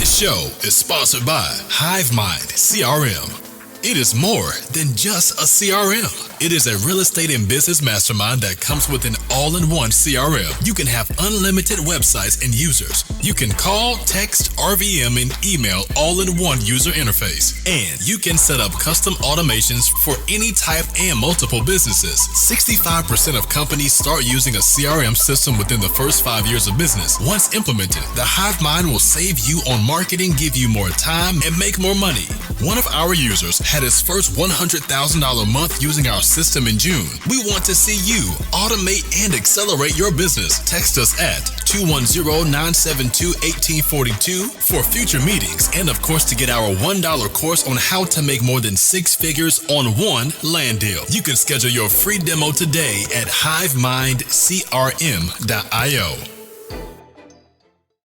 This show is sponsored by HiveMind CRM. It is more than just a CRM. It is a real estate and business mastermind that comes with an all-in-one CRM. You can have unlimited websites and users. You can call, text, RVM, and email all in one user interface. And you can set up custom automations for any type and multiple businesses. 65% of companies start using a CRM system within the first 5 years of business. Once implemented, the HiveMind will save you on marketing, give you more time, and make more money. One of our users had his first $100,000 month using our system in June. We want to see you automate and accelerate your business. Text us at 210-972-1842 for future meetings and, of course, to get our $1 course on how to make more than 6 figures on one land deal. You can schedule your free demo today at hivemindcrm.io.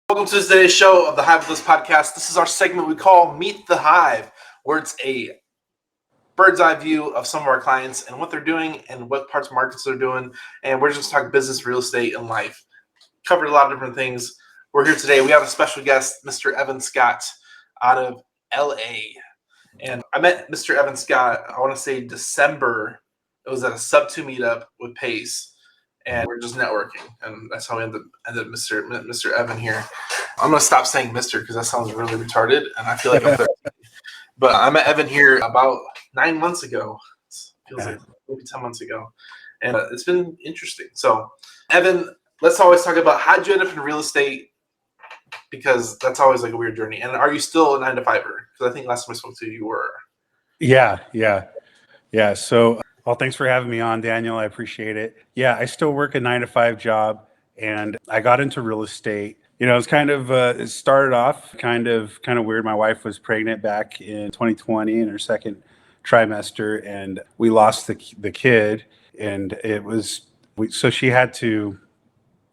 Welcome to today's show of the Hive List podcast. This is our segment we call Meet the Hive, where it's a bird's eye view of some of our clients and what they're doing and what parts of markets they're doing. And we're just talking business, real estate, and life. Covered a lot of different things. We're here today. We have a special guest, Mr. Evan Scott, out of LA. And I met Mr. Evan Scott, I want to say December. It was at a sub-2 meetup with Pace. And we're just networking. And that's how we ended up Mr. Evan here. I'm going to stop saying Mr. because that sounds really retarded. And I feel like I'm 13. But I met Evan here about 9 months ago. It feels like maybe 10 months ago. And it's been interesting. So, Evan, let's always talk about how did you end up in real estate? Because that's always like a weird journey. And are you still a 9-to-5-er? Because I think last time I spoke to you, you were. Yeah. So, well, thanks for having me on, Daniel. I appreciate it. Yeah, I still work a 9-to-5 job, and I got into real estate. You know, it's kind of it started off kind of weird. My wife was pregnant back in 2020 in her second trimester, and we lost the kid, and it was so she had to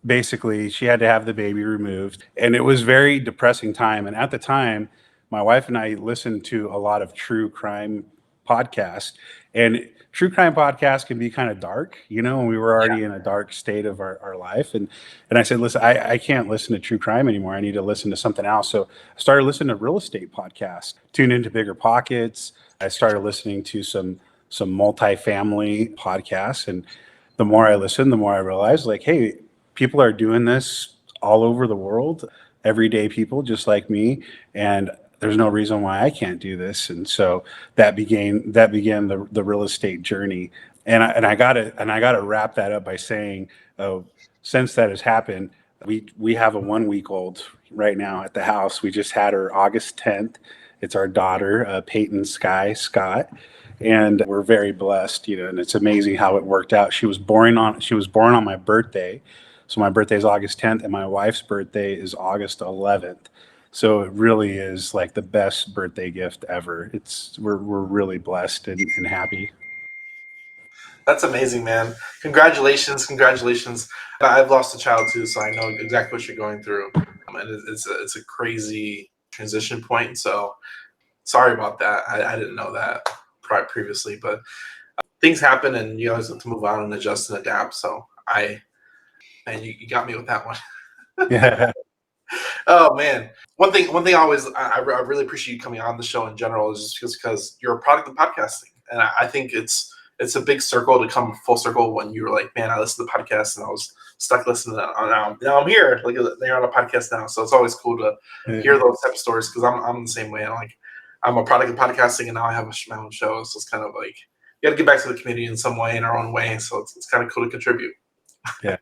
have the baby removed, and it was very depressing time. And at the time, my wife and I listened to a lot of true crime podcasts, and true crime podcasts can be kind of dark, you know, and we were already in a dark state of our life. And I said, listen, I can't listen to true crime anymore. I need to listen to something else. So I started listening to real estate podcasts, tuned into Bigger Pockets. I started listening to some multifamily podcasts. And the more I listened, the more I realized, like, hey, people are doing this all over the world, everyday people just like me. And there's no reason why I can't do this. And so that began the real estate journey. And I gotta wrap that up by saying, since that has happened, we have a 1-week-old right now at the house. We just had her August 10th. It's our daughter, Peyton Sky Scott. And we're very blessed, you know, and it's amazing how it worked out. She was born on my birthday. So my birthday is August 10th and my wife's birthday is August 11th. So it really is like the best birthday gift ever. We're really blessed and happy. That's amazing, man. Congratulations. I've lost a child too, so I know exactly what you're going through. And it's a crazy transition point. So sorry about that. I didn't know that previously, but things happen and you always have to move on and adjust and adapt. So you got me with that one. Yeah. Oh man. One thing I really appreciate you coming on the show in general is just because you're a product of podcasting. And I think it's a big circle to come full circle when you were like, man, I listened to the podcast and I was stuck listening to that. Now I'm here. Like they're on a podcast now. So it's always cool to hear those type of stories because I'm the same way. I'm a product of podcasting and now I have my own show. So it's kind of like you got to get back to the community in some way, in our own way. So it's kind of cool to contribute. Yeah.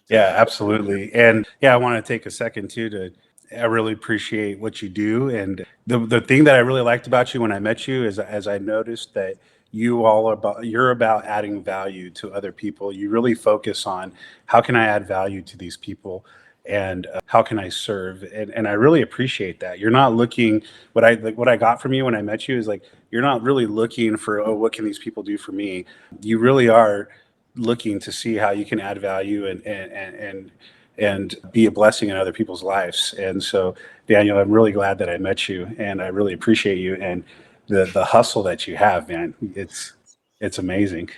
Yeah, absolutely. And yeah, I want to take a second too I really appreciate what you do. And the thing that I really liked about you when I met you is as I noticed that you're about adding value to other people. You really focus on how can I add value to these people and how can I serve? And I really appreciate that. You're not looking, what I got from you when I met you is like, you're not really looking for, what can these people do for me? You really are looking to see how you can add value and be a blessing in other people's lives. And so, Daniel, I'm really glad that I met you, and I really appreciate you and the hustle that you have, man. It's amazing.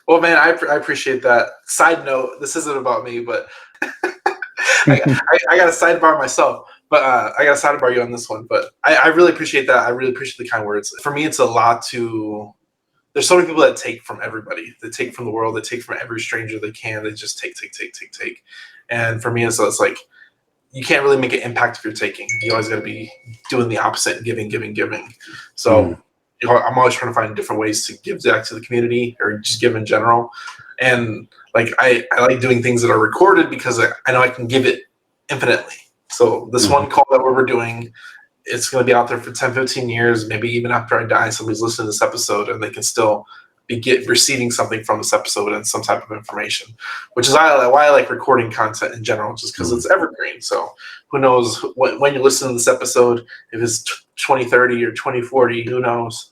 Well, man, I appreciate that. Side note, this isn't about me, but I got a sidebar myself. But I got to sidebar you on this one. But I really appreciate that. I really appreciate the kind words. For me, it's a lot to. There's so many people that take from everybody. They take from the world. They take from every stranger they can. They just take. And for me, it's like you can't really make an impact if you're taking. You always got to be doing the opposite and giving. So I'm always trying to find different ways to give back to the community or just give in general. And like I like doing things that are recorded because I know I can give it infinitely. So this one call that we're doing, it's going to be out there for 10, 15 years, maybe even after I die, somebody's listening to this episode and they can still be receiving something from this episode and some type of information, which is why I like recording content in general, just because it's evergreen. So who knows when you listen to this episode, if it's 2030 or 2040, who knows?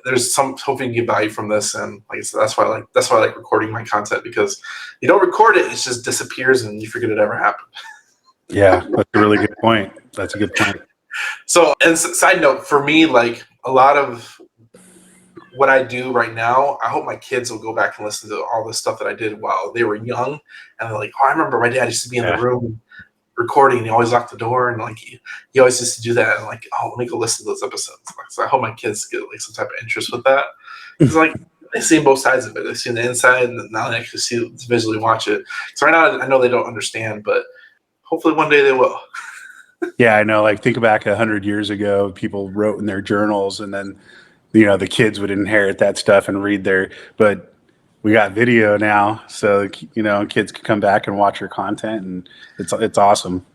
There's some hoping you get value from this, and like I said, that's why I like recording my content, because you don't record it, it just disappears and you forget it ever happened. Yeah, that's a really good point. That's a good point. So, and side note, for me, like a lot of what I do right now, I hope my kids will go back and listen to all the stuff that I did while they were young, and they're like, "Oh, I remember my dad used to be in the room recording, and he always locked the door, and like he always used to do that." And like, oh, let me go listen to those episodes. So I hope my kids get like some type of interest with that, because like they've seen both sides of it. They've seen the inside, and now they actually see visually watch it. So right now, I know they don't understand, but hopefully one day they will. Yeah, I know. Like think back 100 years ago, people wrote in their journals, and then the kids would inherit that stuff and read but we got video now, so kids can come back and watch your content, and it's awesome.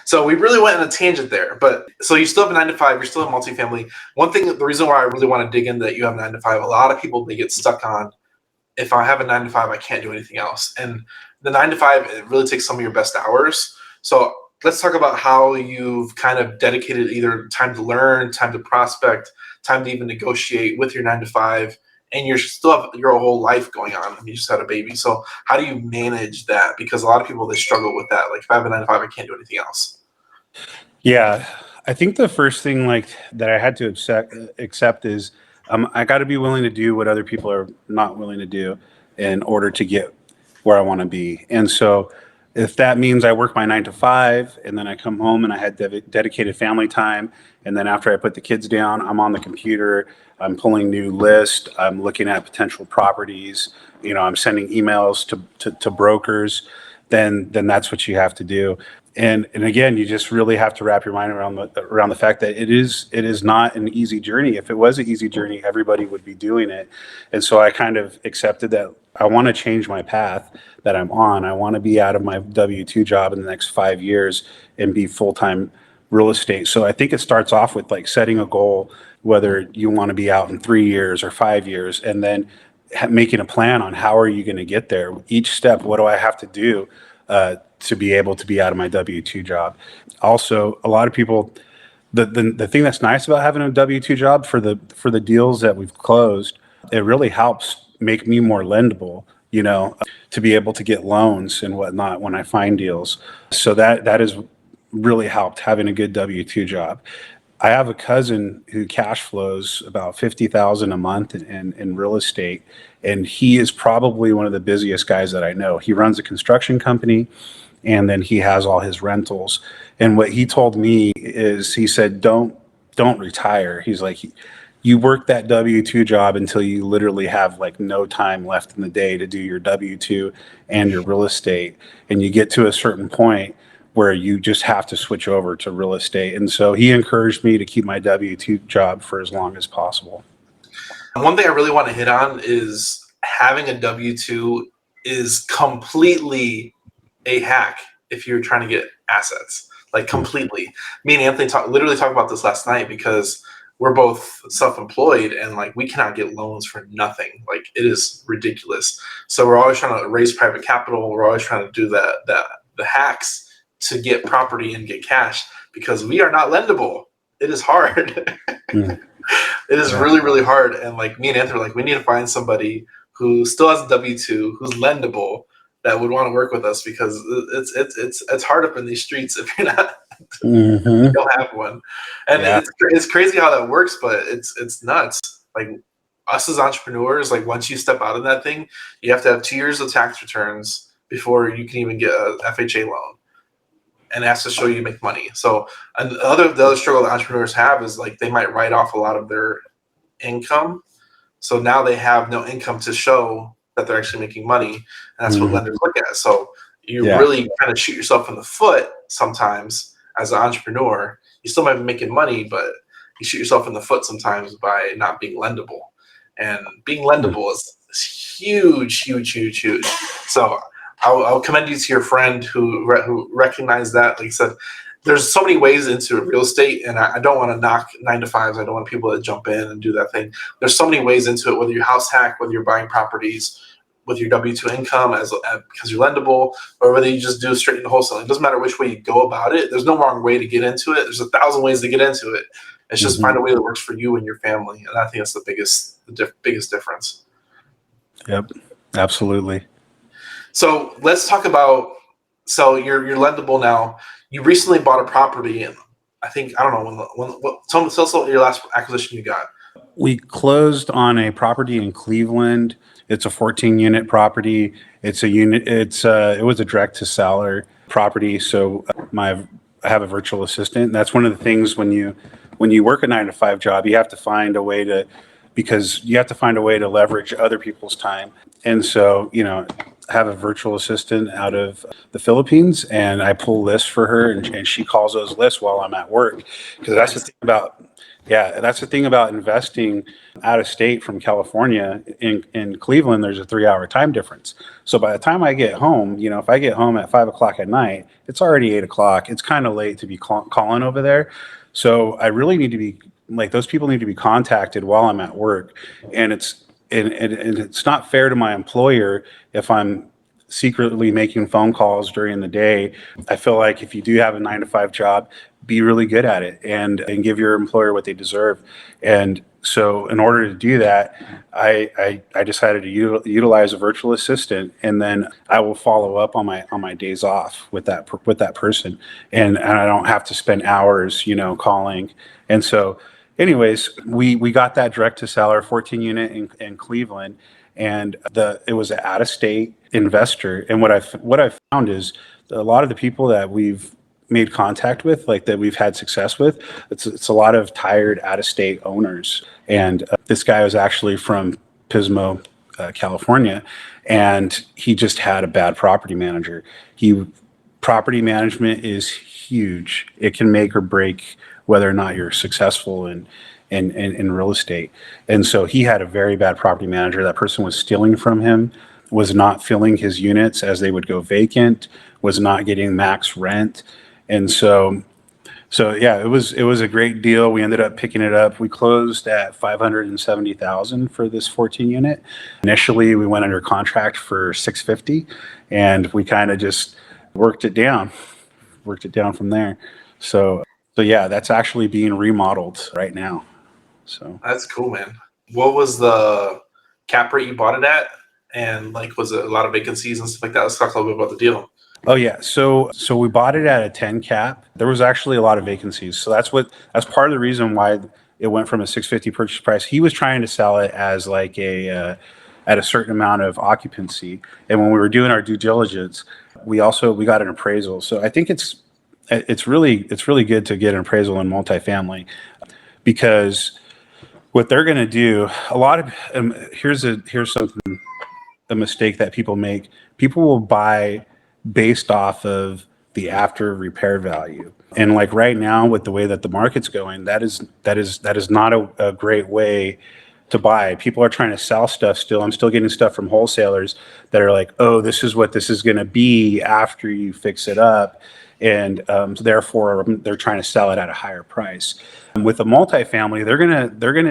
So we really went on a tangent there, but so you still have a 9 to 5, you're still in multifamily. One thing, the reason why I really want to dig into that you have a 9 to 5, a lot of people, they get stuck on, if I have a 9 to 5, I can't do anything else. And the 9 to 5, it really takes some of your best hours. So let's talk about how you've kind of dedicated either time to learn, time to prospect, time to even negotiate with your 9 to 5, and you still have your whole life going on. I mean, you just had a baby. So how do you manage that? Because a lot of people, they struggle with that. Like if I have a 9 to 5, I can't do anything else. Yeah, I think the first thing like that I had to accept is I got to be willing to do what other people are not willing to do in order to get where I want to be. And so if that means I work my 9 to 5 and then I come home and I had dedicated family time, and then after I put the kids down, I'm on the computer, I'm pulling new lists, I'm looking at potential properties, I'm sending emails to brokers, then that's what you have to do. And again, you just really have to wrap your mind around the fact that it is not an easy journey. If it was an easy journey, everybody would be doing it. And so I kind of accepted that I want to change my path that I'm on. I want to be out of my W-2 job in the next 5 years and be full-time real estate. So I think it starts off with like setting a goal, whether you want to be out in 3 years or 5 years, and then making a plan on how are you going to get there. Each step, what do I have to do to be able to be out of my W-2 job? Also, a lot of people, the thing that's nice about having a W-2 job for the deals that we've closed, it really helps make me more lendable, to be able to get loans and whatnot when I find deals. So that has really helped, having a good W-2 job. I have a cousin who cash flows about $50,000 a month in real estate, and he is probably one of the busiest guys that I know. He runs a construction company, and then he has all his rentals. And what he told me is, he said, don't retire. He's like, you work that W-2 job until you literally have like no time left in the day to do your W-2 and your real estate, and you get to a certain point where you just have to switch over to real estate. And so he encouraged me to keep my W-2 job for as long as possible. One thing I really want to hit on is having a W-2 is completely a hack if you're trying to get assets, like completely. Me and Anthony literally talked about this last night, because we're both self-employed and like we cannot get loans for nothing. Like it is ridiculous. So we're always trying to raise private capital. We're always trying to do the hacks to get property and get cash, because we are not lendable. It is hard. It is really, really hard. And like me and Anthony, like we need to find somebody who still has a W-2, who's lendable, that would want to work with us, because it's hard up in these streets if you're not you don't have one. And it's crazy how that works, but it's nuts. Like us as entrepreneurs, like once you step out of that thing, you have to have 2 years of tax returns before you can even get a FHA loan. and it has to show you make money. So and the other struggle that entrepreneurs have is like they might write off a lot of their income. So now they have no income to show that they're actually making money. And that's what lenders look at. So you really kind of shoot yourself in the foot sometimes as an entrepreneur. You still might be making money, but you shoot yourself in the foot sometimes by not being lendable. And being lendable is huge, huge, huge, huge. So I'll commend you to your friend who recognized that. Like I said, there's so many ways into real estate, and I don't want to knock 9-to-5s. I don't want people to jump in and do that thing. There's so many ways into it, whether you're house hack, whether you're buying properties with your W-2 income because you're lendable, or whether you just do straight into wholesaling. It doesn't matter which way you go about it. There's no wrong way to get into it. There's 1,000 ways to get into it. It's just find a way that works for you and your family, and I think that's the biggest difference. Yep, absolutely. So let's talk about. So you're lendable now. You recently bought a property, and I think I don't know tell us your last acquisition you got. We closed on a property in Cleveland. It's a 14-unit property. It's a unit. It was a direct-to-seller property. So I have a virtual assistant. That's one of the things when you work a 9-to-5 job, you have to find a way to leverage other people's time. And so, I have a virtual assistant out of the Philippines, and I pull lists for her, and she calls those lists while I'm at work. Because that's the thing about investing out of state from California. In Cleveland, there's a 3-hour time difference. So by the time I get home, if I get home at 5:00 at night, it's already 8:00. It's kind of late to be calling over there. So I really need to be those people need to be contacted while I'm at work, and it's not fair to my employer if I'm secretly making phone calls during the day. I feel like if you do have a 9-to-5 job, be really good at it and give your employer what they deserve. And so in order to do that, I decided to utilize a virtual assistant, and then I will follow up on my days off with that person, and I don't have to spend hours, calling. And so anyways, we got that direct to seller 14-unit in Cleveland, and it was an out-of-state investor. And what I found is a lot of the people that we've made contact with, that we've had success with, it's a lot of tired out-of-state owners. And this guy was actually from Pismo, California, and he just had a bad property manager. Property management is huge. It can make or break whether or not you're successful in real estate. And so he had a very bad property manager. That person was stealing from him, was not filling his units as they would go vacant, was not getting max rent. And so yeah, it was a great deal. We ended up picking it up. We closed at $570,000 for this 14-unit. Initially, we went under contract for $650,000, and we kind of just worked it down from there. So yeah, that's actually being remodeled right now. So that's cool, man. What was the cap rate you bought it at? And was it a lot of vacancies and stuff like that? Let's talk a little bit about the deal. Oh yeah, so we bought it at a 10 cap. There was actually a lot of vacancies. So that's part of the reason why it went from a $650 purchase price. He was trying to sell it as at a certain amount of occupancy. And when we were doing our due diligence, we got an appraisal. So I think it's really good to get an appraisal in multifamily, because what they're going to do, here's something, a mistake that people make. People will buy based off of the after repair value. And right now, with the way that the market's going, that is not a great way to buy. People are trying to sell stuff still. I'm still getting stuff from wholesalers that are like, oh, this is what this is going to be after you fix it up. And so therefore, they're trying to sell it at a higher price. With a multifamily,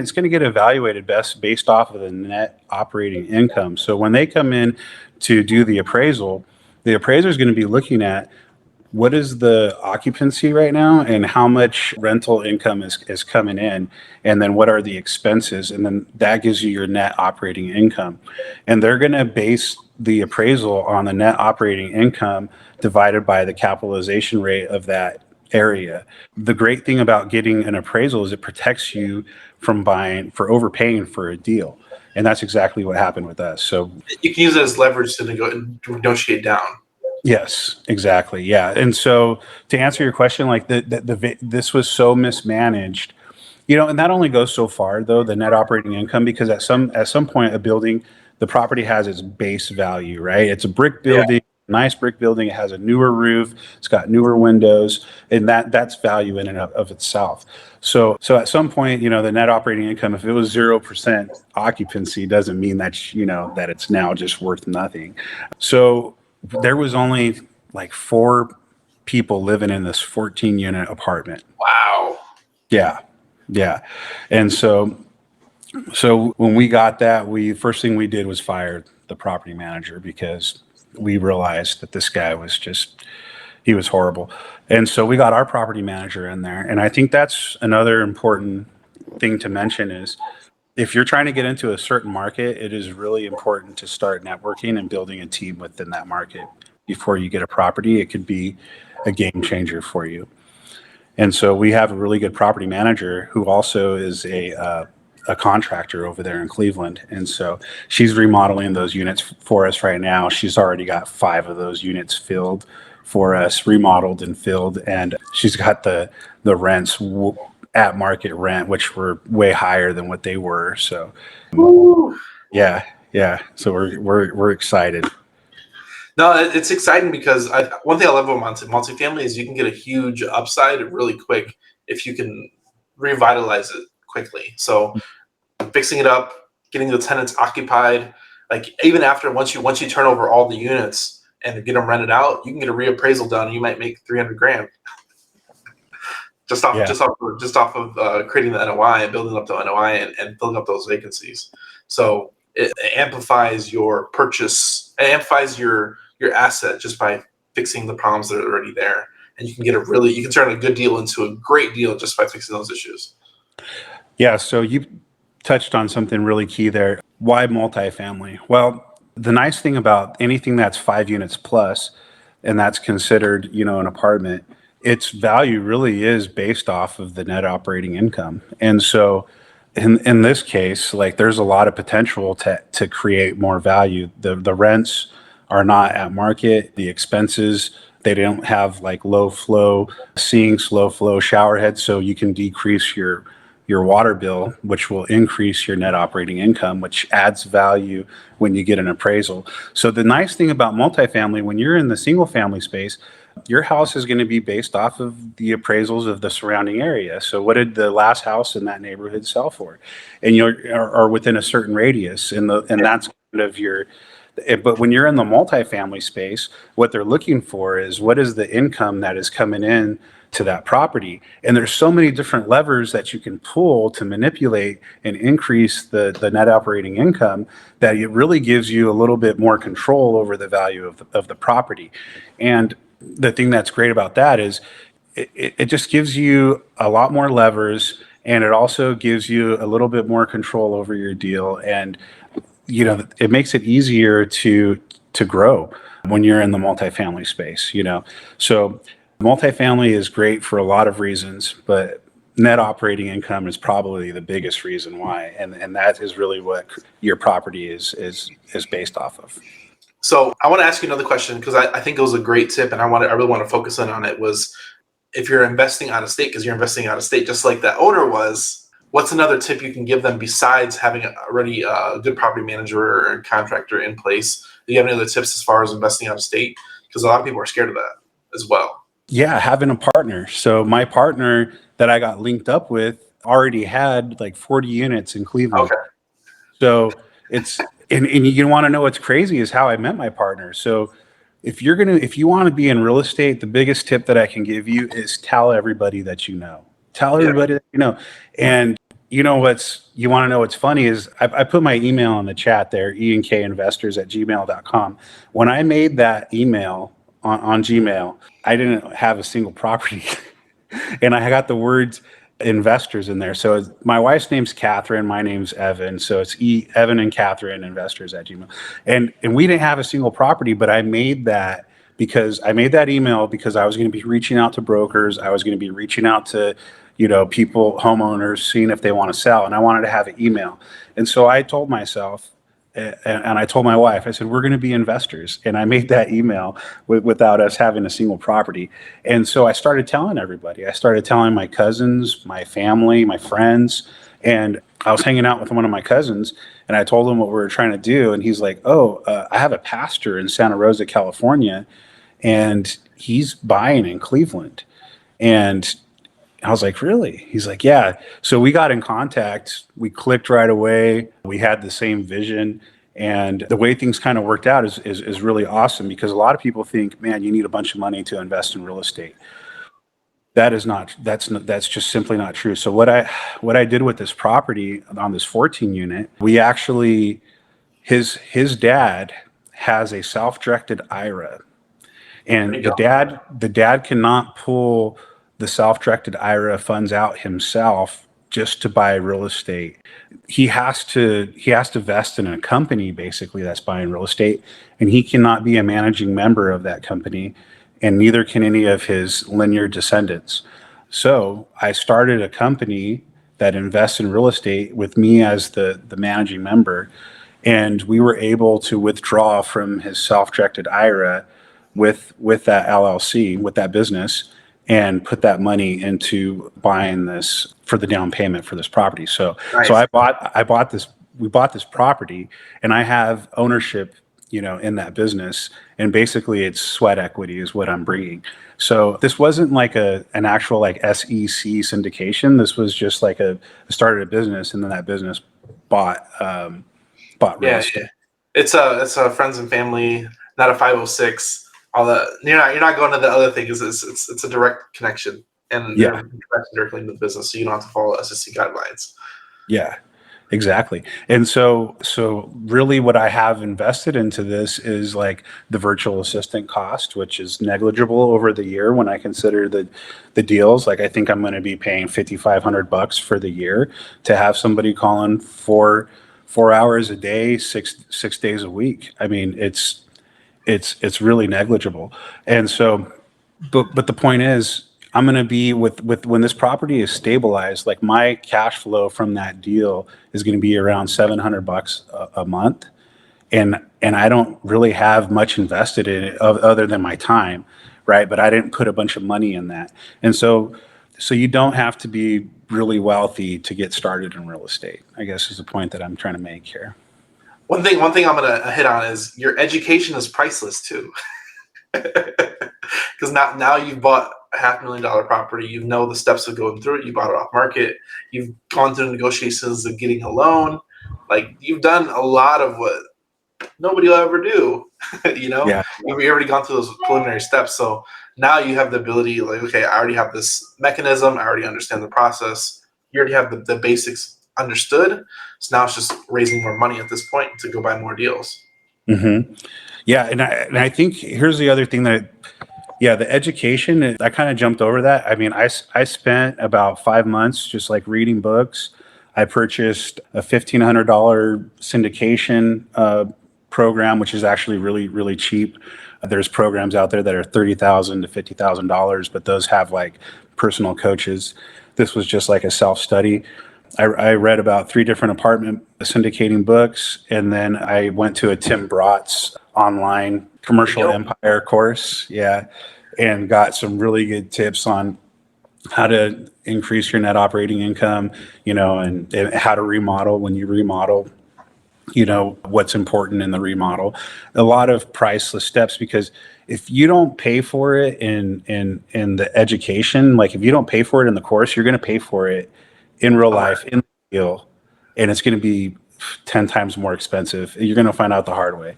it's gonna get evaluated best based off of the net operating income. So when they come in to do the appraisal, the appraiser is going to be looking at what is the occupancy right now and how much rental income is coming in, and then what are the expenses, and then that gives you your net operating income. And they're going to base the appraisal on the net operating income divided by the capitalization rate of that area. The great thing about getting an appraisal is it protects you from overpaying for a deal. And that's exactly what happened with us. So you can use it as leverage to negotiate down. Yes, exactly. Yeah. And so to answer your question, like this was so mismanaged, and that only goes so far though, the net operating income, because at some point a building, the property has its base value, right? It's a brick Yeah. building, nice brick building. It has a newer roof, it's got newer windows, and that's value in and of itself. So at some point, the net operating income, if it was 0% occupancy, doesn't mean that that it's now just worth nothing. So there was only like four people living in this 14 unit apartment. Wow. Yeah. Yeah. And so when we got that, we first thing we did was fire the property manager, because we realized that this guy was he was horrible. And so we got our property manager in there. And I think that's another important thing to mention is, if you're trying to get into a certain market, it is really important to start networking and building a team within that market before you get a property. It could be a game changer for you. And so we have a really good property manager who also is a contractor over there in Cleveland. And so she's remodeling those units for us right now. She's already got 5 of those units filled for us, remodeled and filled. And she's got the rents at market rent, which were way higher than what they were. So Woo. yeah, yeah. So we're excited. No, it's exciting because one thing I love about multifamily is you can get a huge upside really quick if you can revitalize it quickly. So fixing it up, getting the tenants occupied, like even after once you turn over all the units and get them rented out, you can get a reappraisal done. And you might make $300,000 just off of creating the NOI and building up the NOI and filling up those vacancies. So it amplifies your purchase, it amplifies your asset just by fixing the problems that are already there. And you can turn a good deal into a great deal just by fixing those issues. Yeah. So you touched on something really key there. Why multifamily? Well, the nice thing about anything that's 5 units plus, and that's considered, an apartment, its value really is based off of the net operating income. And so in this case, like, there's a lot of potential to create more value. The rents are not at market. The expenses, they don't have like low flow sinks, low flow shower heads, so you can decrease your water bill, which will increase your net operating income, which adds value when you get an appraisal. So the nice thing about multifamily, when you're in the single family space, your house is going to be based off of the appraisals of the surrounding area. So what did the last house in that neighborhood sell for? And are within a certain radius, and that's kind of your. But when you're in the multifamily space, what they're looking for is, what is the income that is coming in to that property. And there's so many different levers that you can pull to manipulate and increase the net operating income, that it really gives you a little bit more control over the value of the property. And the thing that's great about that is it just gives you a lot more levers, and it also gives you a little bit more control over your deal. And it makes it easier to grow when you're in the multifamily space. So multifamily is great for a lot of reasons, but net operating income is probably the biggest reason why, and that is really what your property is based off of. So I want to ask you another question, because I think it was a great tip, and I really want to focus in on it. Was, if you're investing out of state, because you're investing out of state just like that owner was, what's another tip you can give them besides having already a good property manager or contractor in place? Do you have any other tips as far as investing out of state? Because a lot of people are scared of that as well. Yeah, having a partner. So my partner that I got linked up with already had like 40 units in Cleveland. Okay. So it's and you want to know what's crazy is how I met my partner. So if you want to be in real estate, the biggest tip that I can give you is tell everybody that you know. Tell everybody that you know. And you want to know what's funny is I put my email in the chat there, enkinvestors@gmail.com. When I made that email on Gmail, I didn't have a single property. And I got the words investors in there. So my wife's name's Catherine, my name's Evan. So it's Evan and Catherine investors@gmail. And we didn't have a single property, but I made that email because I was going to be reaching out to brokers. I was going to be reaching out to, people, homeowners, seeing if they want to sell. And I wanted to have an email. And so I told myself, And I told my wife, I said, we're going to be investors. And I made that email without us having a single property. And so I started telling everybody. I started telling my cousins, my family, my friends. And I was hanging out with one of my cousins, and I told him what we were trying to do. And he's like, oh, I have a pastor in Santa Rosa, California, and he's buying in Cleveland. And I was like, really? He's like, yeah. So we got in contact. We clicked right away. We had the same vision. And the way things kind of worked out is really awesome, because a lot of people think, man, you need a bunch of money to invest in real estate. That's just simply not true. So what I did with this property on this 14 unit, we actually, his dad has a self-directed IRA. And the dad cannot pull the self-directed IRA funds out himself just to buy real estate. He has to vest in a company basically that's buying real estate, and he cannot be a managing member of that company, and neither can any of his linear descendants. So I started a company that invests in real estate with me as the managing member, and we were able to withdraw from his self-directed IRA with that LLC, with that business, and put that money into buying this for the down payment for this property. So Nice. so I bought this we bought this property, and I have ownership, in that business, and basically it's sweat equity is what I'm bringing. So this wasn't like an actual like SEC syndication. This was just like I started a business, and then that business bought real estate. Yeah. It's a friends and family, not a 506. All that, you're not going to the other thing. It's a direct connection, and Yeah. they're connected directly into the business, so you don't have to follow SEC guidelines. Yeah, exactly. And so really what I have invested into this is like the virtual assistant cost, which is negligible over the year when I consider the deals. Like I think I'm going to be paying $5,500 for the year to have somebody calling for 4 hours a day, six days a week. I mean, it's really negligible. And so, but the point is, I'm going to be with when this property is stabilized, like my cash flow from that deal is going to be around $700 a month. And I don't really have much invested in it other than my time, right? But I didn't put a bunch of money in that. And so you don't have to be really wealthy to get started in real estate, I guess, is the point that I'm trying to make here. One thing I'm gonna hit on is your education is priceless too, because now you've bought a $500,000 property. You know the steps of going through it. You bought it off market. You've gone through negotiations of getting a loan. Like you've done a lot of what nobody will ever do. Yeah. You've already gone through those preliminary steps. So now you have the ability, like, okay, I already have this mechanism. I already understand the process. You already have the basics understood. So now it's just raising more money at this point to go buy more deals. Mm-hmm. Yeah, and I think here's the other thing that, the education, I kind of jumped over that. I mean, I spent about 5 months just like reading books. I purchased a $1,500 syndication program, which is actually really, really cheap. There's programs out there that are $30,000 to $50,000, but those have like personal coaches. This was just like a self-study. I read about 3 different apartment syndicating books, and then I went to a Tim Brott's online commercial empire course, and got some really good tips on how to increase your net operating income, and how to remodel when you remodel, what's important in the remodel. A lot of priceless steps, because if you don't pay for it in the education, like if you don't pay for it in the course, you're going to pay for it in real life, in the deal, and it's going to be 10 times more expensive. You're going to find out the hard way.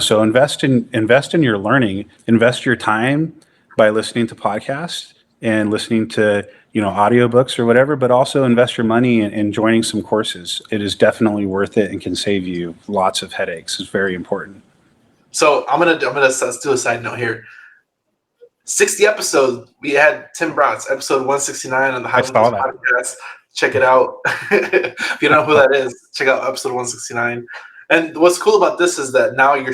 So invest in your learning, invest your time by listening to podcasts and listening to, audiobooks or whatever, but also invest your money in joining some courses. It is definitely worth it and can save you lots of headaches. It's very important. So I'm gonna let's do a side note here. 60 episodes. We had Tim Brott's episode 169 on the High Business podcast. Check it out. If you don't know who that is, check out episode 169. And what's cool about this is that now you're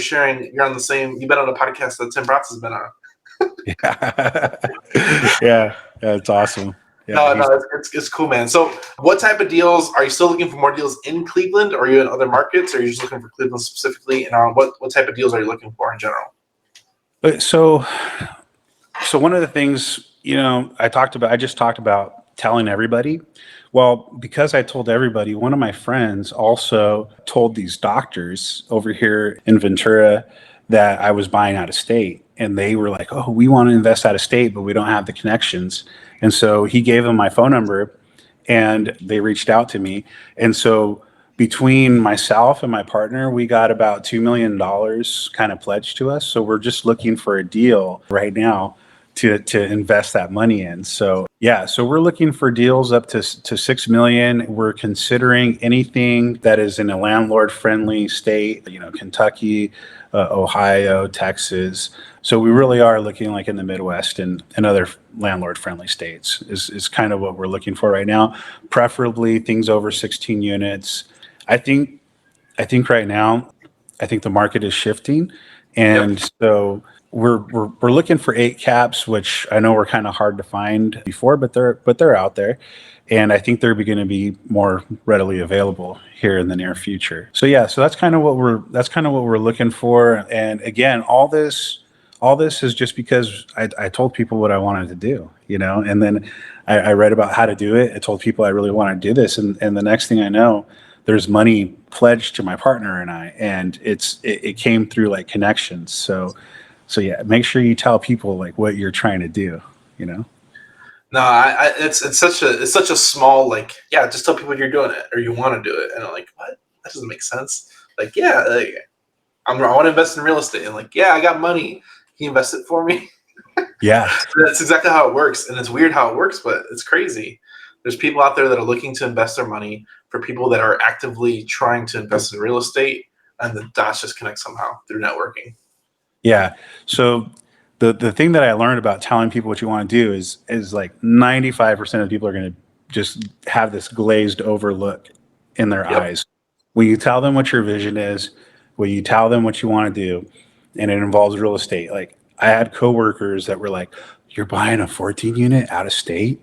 on the same, you've been on a podcast that Tim Brott's has been on. Yeah, it's awesome. No, it's cool, man. So what type of deals are you still looking for? More deals in Cleveland, or are you in other markets, or are you just looking for Cleveland specifically? And what type of deals are you looking for in general? So one of the things, I just talked about telling everybody. Well, because I told everybody, one of my friends also told these doctors over here in Ventura that I was buying out of state. And they were like, oh, we want to invest out of state, but we don't have the connections. And so he gave them my phone number and they reached out to me. And so between myself and my partner, we got about $2 million kind of pledged to us. So we're just looking for a deal right now to invest that money in. So yeah, so we're looking for deals up to 6 million. We're considering anything that is in a landlord friendly state, Kentucky, Ohio, Texas. So we really are looking like in the Midwest and other landlord friendly states is kind of what we're looking for right now. Preferably things over 16 units. I think right now, I think the market is shifting. And so we're looking for 8 caps, which I know were kind of hard to find before, but they're out there, and I think they're going to be more readily available here in the near future. So yeah, so that's kind of what we're looking for. And again, all this is just because I told people what I wanted to do, and then I read about how to do it. I told people I really want to do this, and the next thing I know, there's money pledged to my partner and I, and it came through like connections. So yeah, make sure you tell people like what you're trying to do, No, it's such a small, just tell people you're doing it or you want to do it, and I'm like, what? That doesn't make sense. Like, yeah, I want to invest in real estate, and like, yeah, I got money. Can you invest it for me? Yeah, that's exactly how it works, and it's weird how it works, but it's crazy. There's people out there that are looking to invest their money for people that are actively trying to invest in real estate, and the dots just connect somehow through networking. Yeah. So the thing that I learned about telling people what you want to do is like 95% of people are going to just have this glazed over look in their eyes. When you tell them what your vision is, when you tell them what you want to do, and it involves real estate. Like I had coworkers that were like, "You're buying a 14 unit out of state?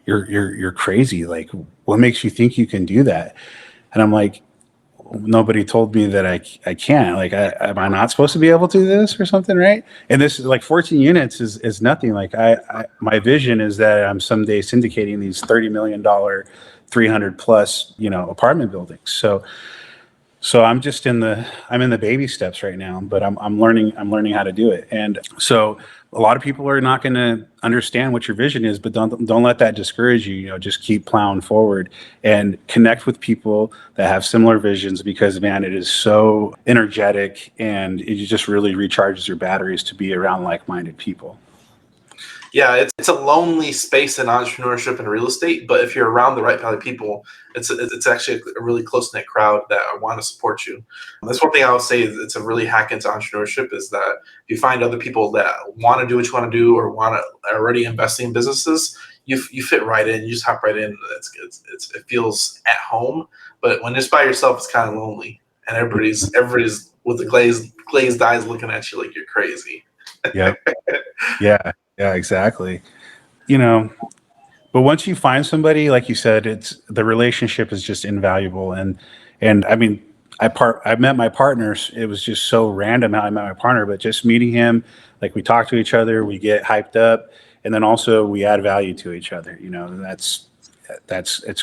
You're crazy. Like what makes you think you can do that?" And I'm like, nobody told me that I can't. Like, am I not supposed to be able to do this or something, right? And this is like 14 units is nothing. Like, my vision is that I'm someday syndicating these $30 million, 300 plus, apartment buildings. So I'm in the baby steps right now, but I'm learning how to do it. And so a lot of people are not going to understand what your vision is, but don't let that discourage you. Just keep plowing forward and connect with people that have similar visions, because man, it is so energetic and it just really recharges your batteries to be around like-minded people. Yeah, it's a lonely space in entrepreneurship and real estate, but if you're around the right kind of people, it's actually a really close-knit crowd that want to support you. That's one thing I would say is it's a really hack into entrepreneurship, is that if you find other people that want to do what you want to do or want to already invest in businesses, you fit right in. You just hop right in. It feels at home. But when it's by yourself, it's kind of lonely, and everybody's with the glazed eyes looking at you like you're crazy. Yeah. Yeah. Yeah, exactly. But once you find somebody, like you said, the relationship is just invaluable. And I mean, I met my partners. It was just so random how I met my partner, but just meeting him, like we talk to each other, we get hyped up, and then also we add value to each other. It's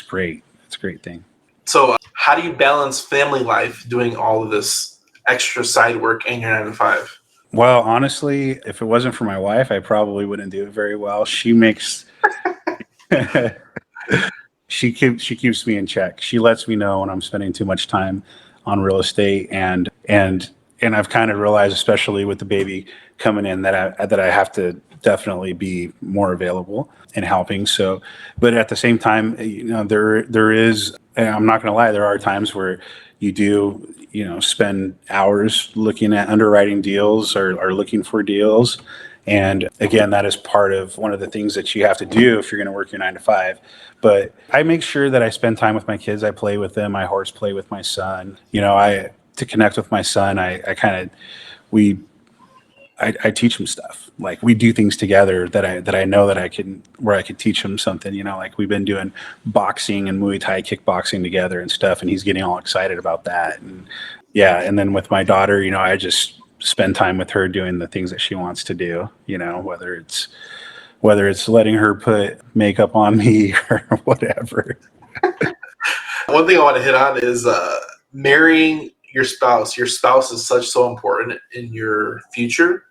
great. It's a great thing. So how do you balance family life doing all of this extra side work and your 9 to 5? Well, honestly, if it wasn't for my wife, I probably wouldn't do it very well. She makes she keeps me in check. She lets me know when I'm spending too much time on real estate, and I've kind of realized, especially with the baby coming in, that I have to definitely be more available and helping. So, but at the same time, there is, and I'm not going to lie, there are times where you do, spend hours looking at underwriting deals or looking for deals. And again, that is part of one of the things that you have to do if you're going to work your 9 to 5. But I make sure that I spend time with my kids. I play with them. I horseplay with my son. To connect with my son, we I teach him stuff. Like we do things together that I know that I can, where I could teach him something, like we've been doing boxing and Muay Thai kickboxing together and stuff. And he's getting all excited about that. And yeah. And then with my daughter, I just spend time with her doing the things that she wants to do, whether it's letting her put makeup on me or whatever. One thing I want to hit on is marrying your spouse. Your spouse is so important in your future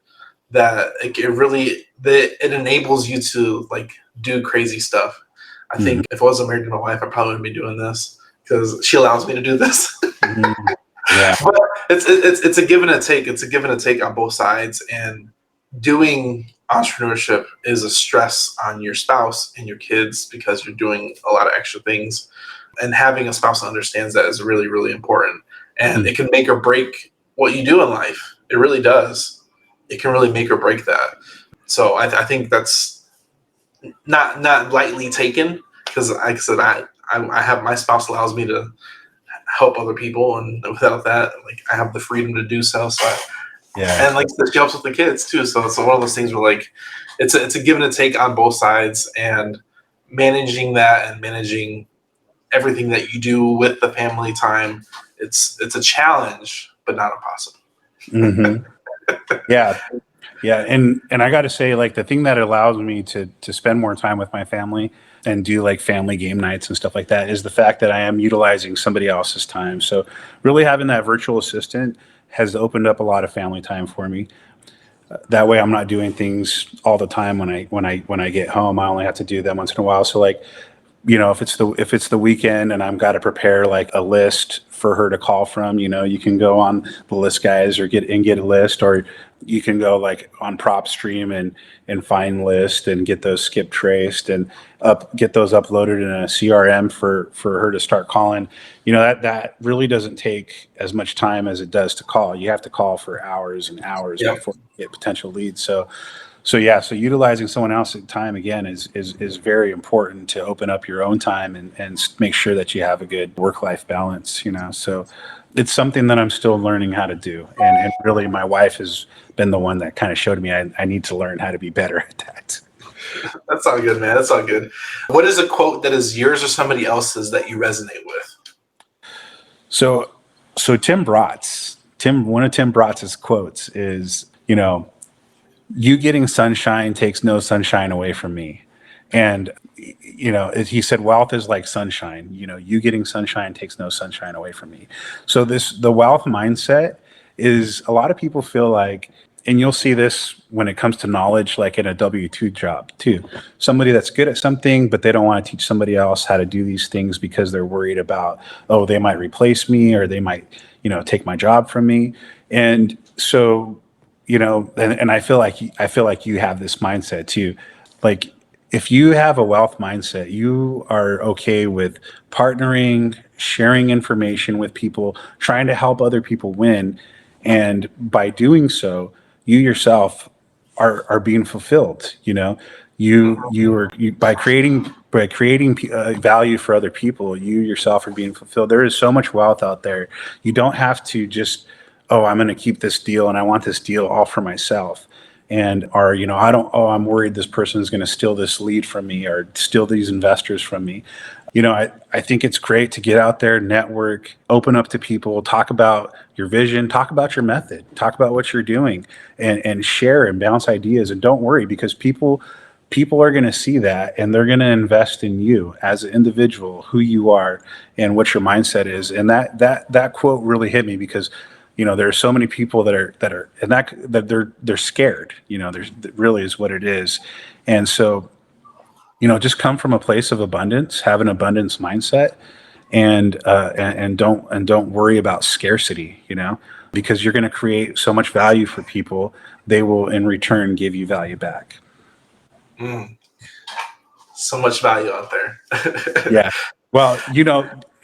that it enables you to like do crazy stuff. I think if I wasn't married to my wife, I probably wouldn't be doing this because she allows me to do this. Yeah, but it's a give and a take. It's a give and a take on both sides, and doing entrepreneurship is a stress on your spouse and your kids because you're doing a lot of extra things. And having a spouse that understands that is really, really important. And it can make or break what you do in life. It really does. It can really make or break that. So I think that's not lightly taken because, like I said, I have, my spouse allows me to help other people, and without that, like I have the freedom to do so. And like she helps with the kids too. So it's one of those things where like it's a give and a take on both sides, and managing that and managing everything that you do with the family time, it's a challenge, but not impossible. Yeah. And I got to say, like, the thing that allows me to spend more time with my family and do like family game nights and stuff like that is the fact that I am utilizing somebody else's time. So really having that virtual assistant has opened up a lot of family time for me. That way I'm not doing things all the time when I get home. I only have to do them once in a while. So like, if it's the weekend and I've got to prepare like a list for her to call from, you can go on the list guys or get a list, or you can go like on PropStream and find list and get those skip traced and get those uploaded in a CRM for her to start calling. That really doesn't take as much time as it does to call. You have to call for hours and hours before you get potential leads. So utilizing someone else's time again is very important to open up your own time and make sure that you have a good work-life balance, So it's something that I'm still learning how to do. And really my wife has been the one that kind of showed me I need to learn how to be better at that. That's all good, man. That's all good. What is a quote that is yours or somebody else's that you resonate with? So one of Tim Brotz's quotes is, you getting sunshine takes no sunshine away from me. And, he said, wealth is like sunshine. You getting sunshine takes no sunshine away from me. So the wealth mindset is, a lot of people feel like, and you'll see this when it comes to knowledge, like in a W-2 job too. Somebody that's good at something, but they don't want to teach somebody else how to do these things because they're worried about, they might replace me or they might, take my job from me. And so, and I feel like you have this mindset too. Like if you have a wealth mindset, you are okay with partnering, sharing information with people, trying to help other people win. And by doing so, you yourself are being fulfilled. By creating value for other people, you yourself are being fulfilled. There is so much wealth out there. You don't have to just, I'm going to keep this deal and I want this deal all for myself. I'm worried this person is going to steal this lead from me or steal these investors from me. I think it's great to get out there, network, open up to people, talk about your vision, talk about your method, talk about what you're doing, and share and bounce ideas. And don't worry, because people are going to see that and they're going to invest in you as an individual, who you are and what your mindset is. And that quote really hit me because, there are so many people that they're scared, that really is what it is. And so, just come from a place of abundance, have an abundance mindset, and don't worry about scarcity, because you're going to create so much value for people. They will in return give you value back. So much value out there. Yeah. Well,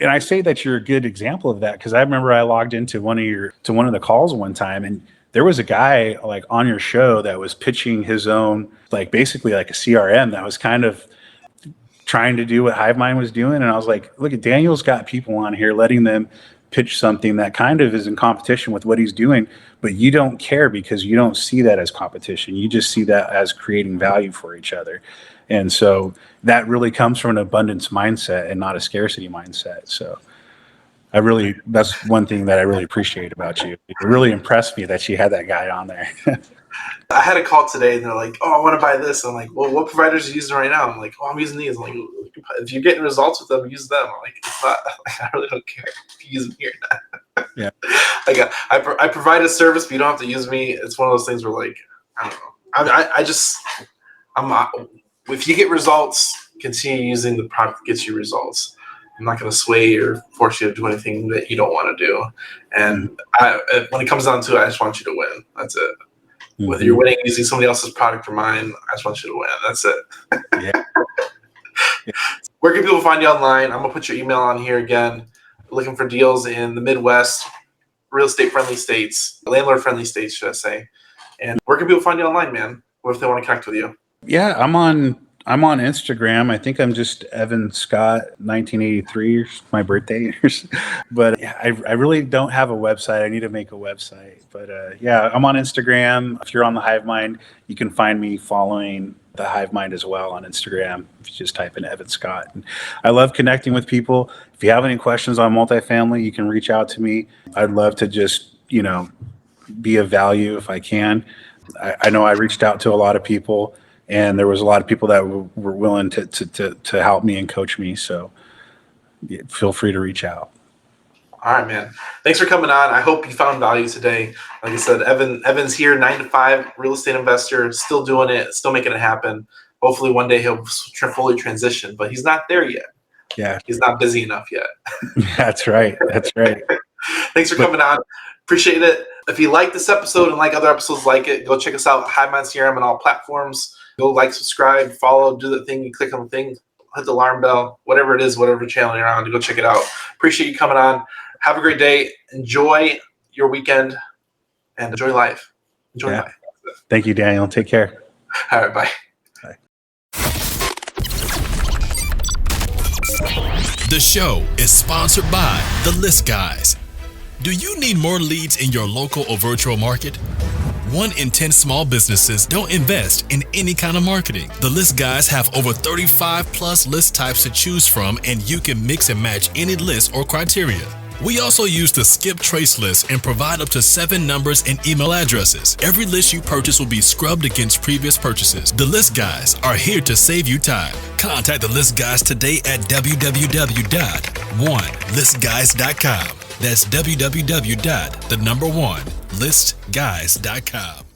and I say that you're a good example of that because I remember I logged into one of the calls one time, and there was a guy like on your show that was pitching his own, like basically like a CRM that was kind of trying to do what HiveMind was doing. And I was like, look at Daniel's got people on here, letting them pitch something that kind of is in competition with what he's doing, but you don't care because you don't see that as competition. You just see that as creating value for each other. And so that really comes from an abundance mindset and not a scarcity mindset. So that's one thing that I really appreciate about you. It really impressed me that you had that guy on there. I had a call today and they're like, oh, I want to buy this. I'm like, well, what providers are you using right now? I'm like, oh, I'm using these. I'm like, if you're getting results with them, use them. I'm like, it's not, I really don't care if you use me or not. Yeah. Like I provide a service, but you don't have to use me. It's one of those things where like, I don't know. If you get results, continue using the product that gets you results. I'm not going to sway or force you to do anything that you don't want to do. And when it comes down to it, I just want you to win. That's it. Mm-hmm. Whether you're winning using somebody else's product or mine, I just want you to win. That's it. Yeah. Where can people find you online? I'm going to put your email on here again. Looking for deals in the Midwest, real estate friendly states, landlord friendly states, should I say. And where can people find you online, man? What if they want to connect with you? Yeah, I'm on Instagram. I think I'm just Evan Scott 1983, my birthday. But yeah, I really don't have a website. I need to make a website. But yeah, I'm on Instagram. If you're on the Hive Mind, you can find me following the Hive Mind as well on Instagram. If you just type in Evan Scott. And I love connecting with people. If you have any questions on multifamily, you can reach out to me. I'd love to just, be of value if I can. I know I reached out to a lot of people, and there was a lot of people that were willing to help me and coach me. So feel free to reach out. All right, man. Thanks for coming on. I hope you found value today. Like I said, Evan's here, 9 to 5, real estate investor, still doing it, still making it happen. Hopefully one day he'll fully transition, but he's not there yet. Yeah. He's not busy enough yet. That's right. Thanks for coming on. Appreciate it. If you like this episode and like other episodes like it, go check us out, Hive Mind CRM on all platforms. Go like, subscribe, follow, do the thing. You click on the thing, hit the alarm bell, whatever it is, whatever channel you're on, to go check it out. Appreciate you coming on. Have a great day. Enjoy your weekend and enjoy life. Enjoy life. Thank you, Daniel. Take care. All right, bye. Bye. The show is sponsored by The List Guys. Do you need more leads in your local or virtual market? 1 in 10 small businesses don't invest in any kind of marketing. The List Guys have over 35 plus list types to choose from, and you can mix and match any list or criteria. We also use the skip trace list and provide up to 7 numbers and email addresses. Every list you purchase will be scrubbed against previous purchases. The List Guys are here to save you time. Contact the List Guys today at www.1listguys.com. That's www.1listguys.com.